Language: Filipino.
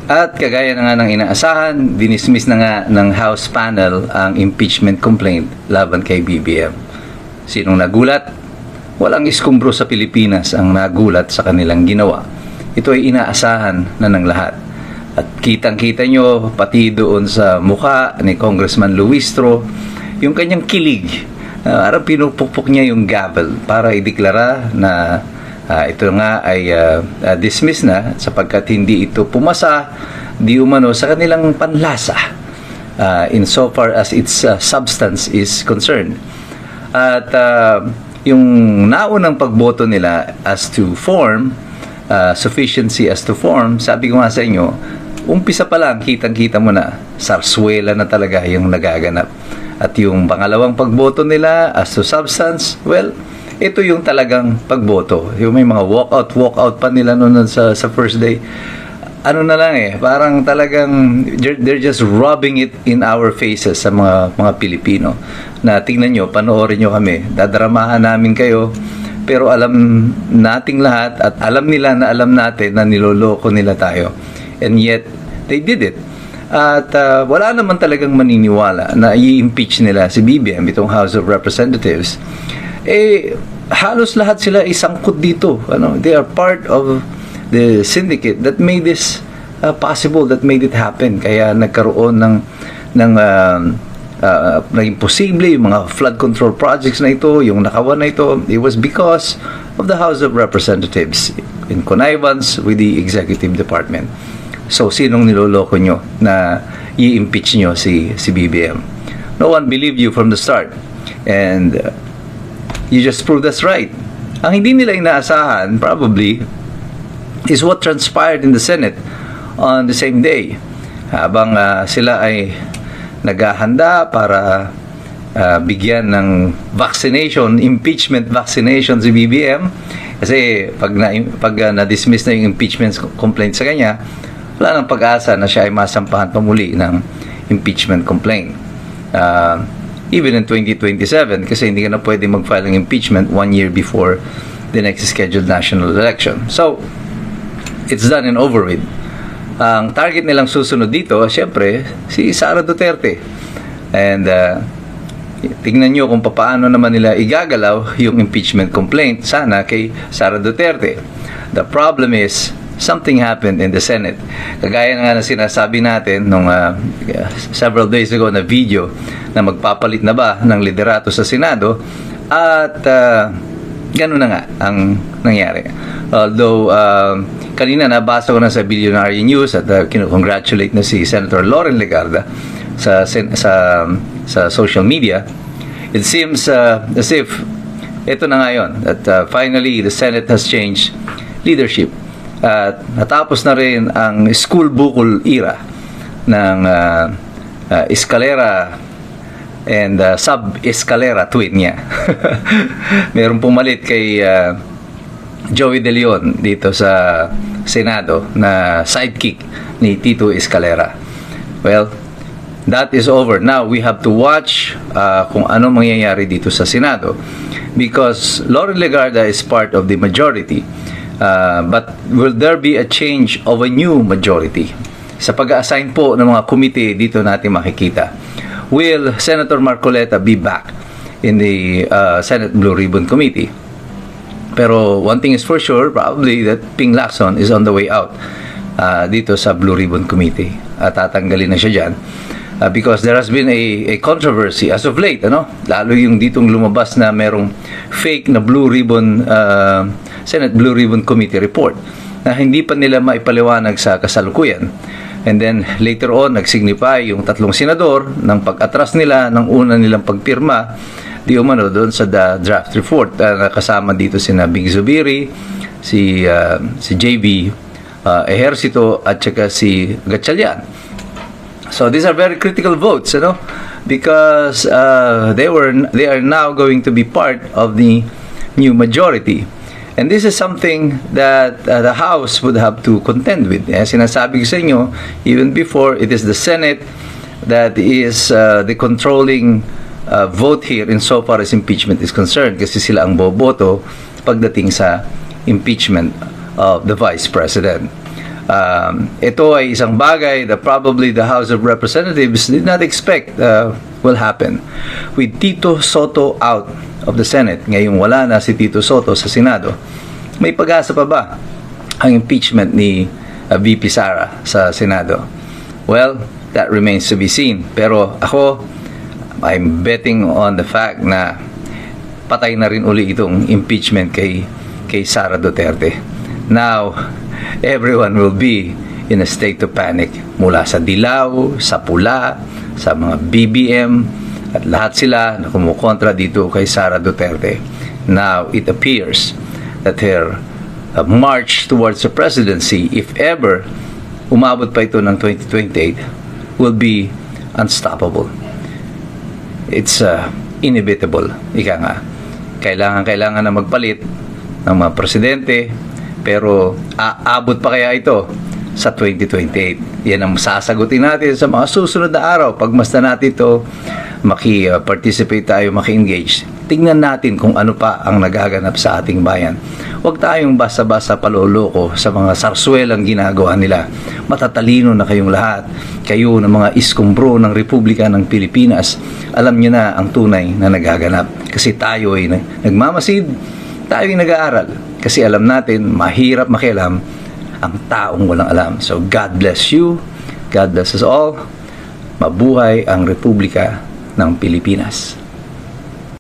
At kagaya na nga ng inaasahan, dinismiss na nga ng House panel ang impeachment complaint laban kay BBM. Sinong nagulat? Walang iskumbro sa Pilipinas ang nagulat sa kanilang ginawa. Ito ay inaasahan na ng lahat. At kitang-kita nyo, pati doon sa mukha ni Congressman Luistro, yung kanyang kilig. Parang pinupukpok niya yung gavel para ideklara na ito nga ay dismiss na sapagkat hindi ito pumasa di umano sa kanilang panlasa insofar as its substance is concerned. At yung naunang pagboto nila as to form, sufficiency as to form, sabi ko nga sa inyo, umpisa pa lang, kitang-kita mo na, sarswela na talaga yung nagaganap. At yung pangalawang pagboto nila as to substance, well, ito yung talagang pagboto. Yung may mga walkout pa nila noon sa first day. Ano na lang parang talagang they're just rubbing it in our faces sa mga Pilipino. Na tingnan nyo, panoorin nyo kami, dadramahan namin kayo, pero alam nating lahat at alam nila na alam natin na niloloko nila tayo. And yet, they did it. At wala naman talagang maniniwala na i-impeach nila si BBM, itong House of Representatives. Halos lahat sila isangkot dito. They are part of the syndicate that made this possible, that made it happen. Kaya nagkaroon ng imposible yung mga flood control projects na ito, yung nakawan na ito. It was because of the House of Representatives in connivance with the Executive Department. So, sinong niloloko nyo na i-impeach nyo si BBM? No one believed you from the start. And you just proved us right. Ang hindi nila inaasahan, probably, is what transpired in the Senate on the same day. Habang sila ay naghahanda para bigyan ng vaccination, impeachment vaccination si BBM. Kasi pag na-dismiss na yung impeachment complaint sa kanya, wala nang pag-asa na siya ay masampahan pa muli ng impeachment complaint. Even in 2027, kasi hindi ka na pwede mag-file ng impeachment 1 year before the next scheduled national election. So, it's done and over with. Ang target nilang susunod dito, syempre, si Sara Duterte. And tingnan nyo kung paano naman nila igagalaw yung impeachment complaint sana kay Sara Duterte. The problem is, something happened in the Senate. Kagaya nga na sinasabi natin nung several days ago na video na magpapalit na ba ng liderato sa Senado at gano'n na nga ang nangyari. Although kanina nabasa ko na sa Billionaire News at congratulate na si Senator Loren Legarda sa social media. It seems as if ito na nga yun, that finally the Senate has changed leadership. At natapos na rin ang school bukol era ng eskalera and sub-eskalera twin niya. Meron pumalit kay Joey De Leon dito sa Senado na sidekick ni Tito Escalera. Well, that is over. Now, we have to watch kung ano mangyayari dito sa Senado because Loren Legarda is part of the majority. But will there be a change of a new majority? Sa pag-assign po ng mga committee, dito natin makikita. Will Senator Marcoleta be back in the Senate Blue Ribbon Committee? Pero one thing is for sure, probably that Ping Lacson is on the way out dito sa Blue Ribbon Committee. Tatanggalin na siya dyan. Because there has been a controversy as of late, lalo yung ditong lumabas na merong fake na Blue Ribbon Senate Blue Ribbon Committee report na hindi pa nila maipaliwanag sa kasalukuyan. And then later on, nagsignify yung tatlong senador ng pag-atras nila ng una nilang pagpirma di umano doon sa draft report. Kasama dito sina Big Zubiri, si JB Ejercito at saka si Gatchalian. So these are very critical votes, because they are now going to be part of the new majority. And this is something that the House would have to contend with. Sinasabi ko sa inyo, even before, it is the Senate that is the controlling vote here insofar as impeachment is concerned kasi sila ang boboto pagdating sa impeachment of the Vice President. Ito ay isang bagay that probably the House of Representatives did not expect will happen. With Tito Soto out of the Senate, ngayong wala na si Tito Soto sa Senado, may pag-asa pa ba ang impeachment ni VP Sara sa Senado? Well, that remains to be seen. Pero ako, I'm betting on the fact na patay na rin uli itong impeachment kay Sara Duterte. Now, everyone will be in a state of panic, mula sa Dilaw, sa Pula, sa mga BBM, at lahat sila na kumukontra dito kay Sara Duterte. Now, it appears that her march towards the presidency, if ever umabot pa ito ng 2028, will be unstoppable. It's inevitable. Ika nga, kailangan na magpalit ng mga presidente, pero aabot pa kaya ito sa 2028? Yan ang sasagutin natin sa mga susunod na araw. Pagmasdan natin ito, maki-participate tayo, maki-engage. Tingnan natin kung ano pa ang nagaganap sa ating bayan. Huwag tayong basta-basta paloloko sa mga sarswelang ginagawa nila. Matatalino na kayong lahat. Kayo ng mga iskumbro ng Republika ng Pilipinas, alam nyo na ang tunay na nagaganap. Kasi tayo ay nagmamasid, tayo ay nag-aaral. Kasi alam natin, mahirap makialam ang taong walang alam. So God bless you, God bless us all. Mabuhay ang Republika ng Pilipinas.